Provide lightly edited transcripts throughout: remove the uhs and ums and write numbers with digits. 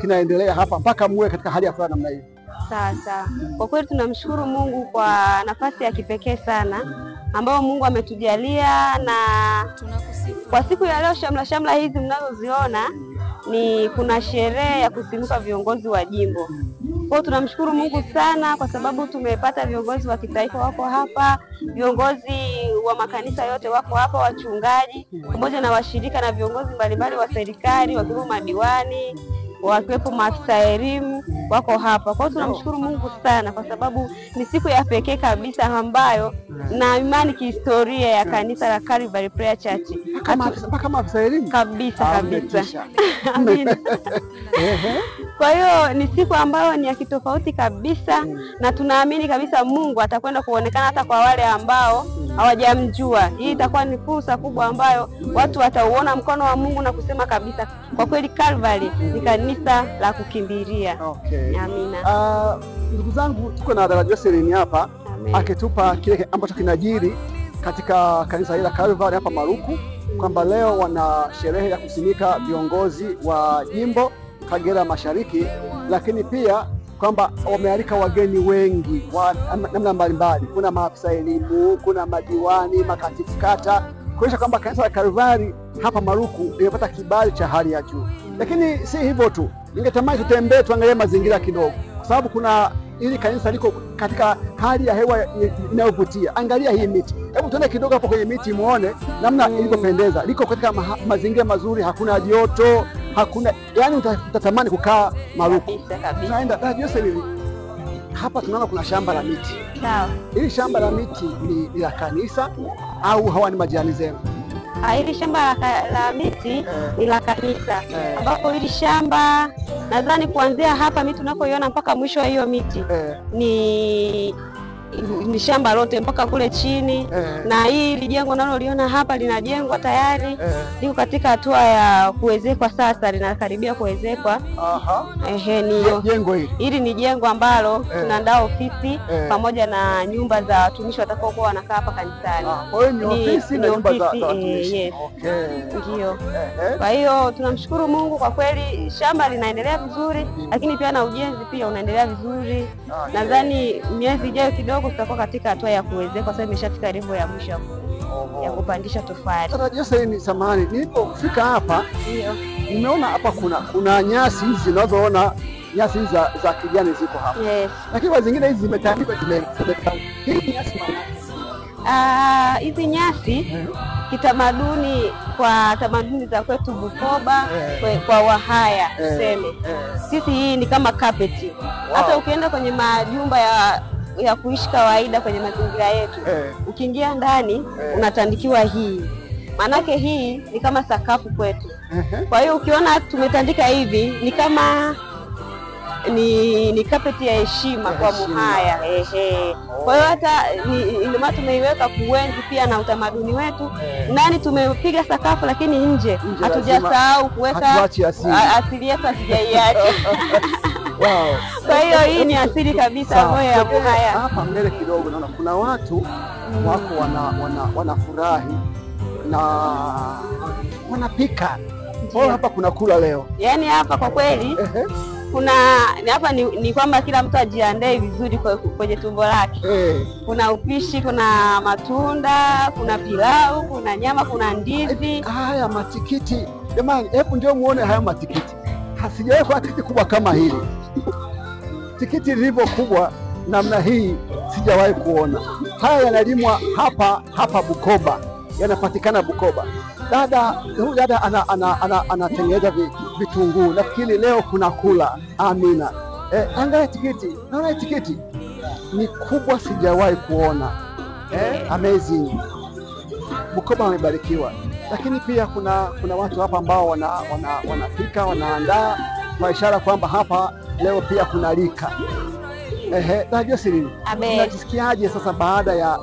kinaendelea hapa mpaka muwe katika hali ya furaha namna hii? Sawa. Kwa kweli tunamshukuru Mungu kwa nafasi ya kipekee sana ambayo Mungu ametujalia, na kwa siku ya leo shamla hizi mnazoziona ni kuna sherehe ya kusimika viongozi wa jimbo. Kwa tunamshukuru Mungu sana kwa sababu tumepata viongozi wa kitaifa wako hapa, viongozi wa makanisa yote wako hapa, wachungaji pamoja na washirika na viongozi mbalimbali wa serikali, wakiwemo madiwani, wakiwepo maafisa elimu wako hapa. Kwa hiyo tunamshukuru Mungu sana kwa sababu ni siku ya pekee kabisa ambayo na imani kihistoria ya kanisa la Calvary Prayer Church. Mpaka maafisa elimu kabisa. Amina. Kwa hiyo ni siku ambayo ni ya kitofauti kabisa, na tunaamini kabisa Mungu atakwenda kuonekana hata kwa wale ambao hawajamjua. Hii itakuwa ni fursa kubwa ambayo watu watauona mkono wa Mungu na kusema kabisa kwa kweli Calvary ni kanisa la kukimbilia. Okay. Amina. Ndugu zangu, tuko na dada Jocelyn hapa akitupa kile ambacho kinajiri katika kanisa hili la Calvary hapa Maruku, kwamba leo wana sherehe ya kusimika viongozi wa jimbo Kagera Mashariki, lakini pia kwamba wamealika wageni wengi wa namna mbalimbali. Kuna maafisa elimu, kuna madiwani, makatibu kata, kuonyesha kwamba kanisa la Calvary hapa Maruku limepata kibali cha hali ya juu. Lakini si hivyo tu, ningetamani tutembee tuangalie mazingira kidogo, kwa sababu kuna ili kanisa liko katika hali ya hewa inayovutia. Angalia hii miti, hebu tuende kidogo hapo kwenye miti muone namna ilivyopendeza. Liko katika mazingira mazuri, hakuna joto, hakuna, yani utatamani kukaa Maruku. Tunaenda dada Jocelyn, hapa tunaona kuna shamba la miti. Sawa. Hili shamba la miti ni la kanisa au hawa ni majirani zenu? Hili shamba la miti ni la kanisa, ambapo hili shamba nadhani kuanzia hapa miti tunakoiona mpaka mwisho wa hiyo miti ni shamba lote mpaka kule chini. Na hili jengo naloliona hapa linajengwa tayari, liko katika hatua ya kuwezekwa sasa, linakaribia kuwezekwa. Jengo hili ni jengo ambalo tunaandaa ofisi pamoja na nyumba za watumishi watakaokuwa wanakaa hapa kanisani. Kwa hiyo ni ofisi na nyumba za watumishi. Yes. Ndio. Kwa hiyo tunamshukuru Mungu kwa kweli, shamba linaendelea vizuri, lakini pia na ujenzi pia unaendelea vizuri. Nadhani miezi ijayo kidogo tutakuwa katika hatua ya kuwezeka, kwa sababu imeshafika level ya mwisho ya kupandisha tofali. Sasa Jocelyn, samahani, nilipofika hapa nimeona hapa kuna nyasi hizi zinazoona, nyasi hizi za kijani ziko hapa. Yes. Lakini kwa zingine hizi zimetandikwa hii nyasi hizi nyasi kitamaduni, kwa tamaduni za kwetu Bukoba, kwa Wahaya tuseme, sisi hii ni kama carpet. Hata ukienda kwenye majumba ya kuishi kawaida kwenye mazingira yetu, ukiingia ndani unatandikiwa hii. Manake hii ni kama sakafu kwetu. Kwa hiyo ukiona tumetandika hivi ni kama ni carpet ya heshima kwa Muhaya. Kwa hiyo hata ndio maana tumeiweka kuenzi pia na utamaduni wetu. Ndani tumepiga sakafu, lakini nje hatujasahau kuweka asili yetu, asijaiacha. Wow. Kwa hiyo hii ni asili kabisa ambayo ya Muhaya. Hapa mbele kidogo naona kuna watu wako wanafurahi na wanapika. Kwa hapa kuna kula leo. Yaani hapa kwa kweli hapa ni kwamba kila mtu ajiandae vizuri kwenye tumbo lake. Kuna upishi, kuna matunda, kuna pilau, kuna nyama, kuna ndizi. Haya matikiti. Jamani, hebu ndio muone haya matikiti. Hasijawahi kuwa tikiti kubwa kama hili. Tikiti lilivyo kubwa namna hii sijawahi kuona. Haya yanalimwa hapa Bukoba. Yanapatikana Bukoba. Huyu dada anatengeneza vitunguu. Nafikiri leo kuna kula. Amina. Angalia tikiti. Naona tikiti ni kubwa, sijawahi kuona. Amazing. Bukoba wamebarikiwa. Lakini pia kuna watu hapa ambao wanapika, wanaandaa, kwa ishara kwamba hapa leo pia kuna lika. Dada Jocelyn, unajisikiaje sasa baada ya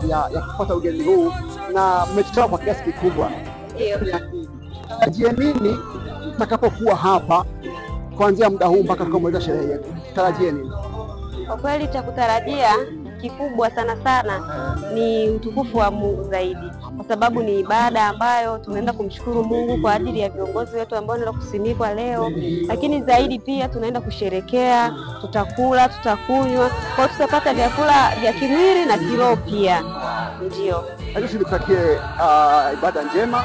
kupata ugeni huu na mmetoa kwa kiasi kikubwa? Najiamini mtakapokuwa hapa kuanzia muda huu mpaka tukamaliza sherehe yetu. Tarajie nini? Kwa kweli cha kutarajia kikubwa sana sana ni utukufu wa Mungu zaidi, kwa sababu ni ibada ambayo tunaenda kumshukuru Mungu kwa ajili ya viongozi wetu ambao wanaenda kusimikwa leo, lakini zaidi pia tunaenda kusherekea, tutakula, tutakunywa, kwa tutapata vyakula vya kimwili na kiroho pia. Ndio. Sisi nikutakie ibada njema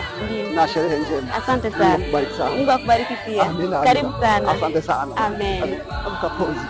na sherehe njema. Asante sana. Mungu akubariki sana. Mungu akubariki pia. Amina. Karibu sana. Asante sana. Amen. Amkapozi.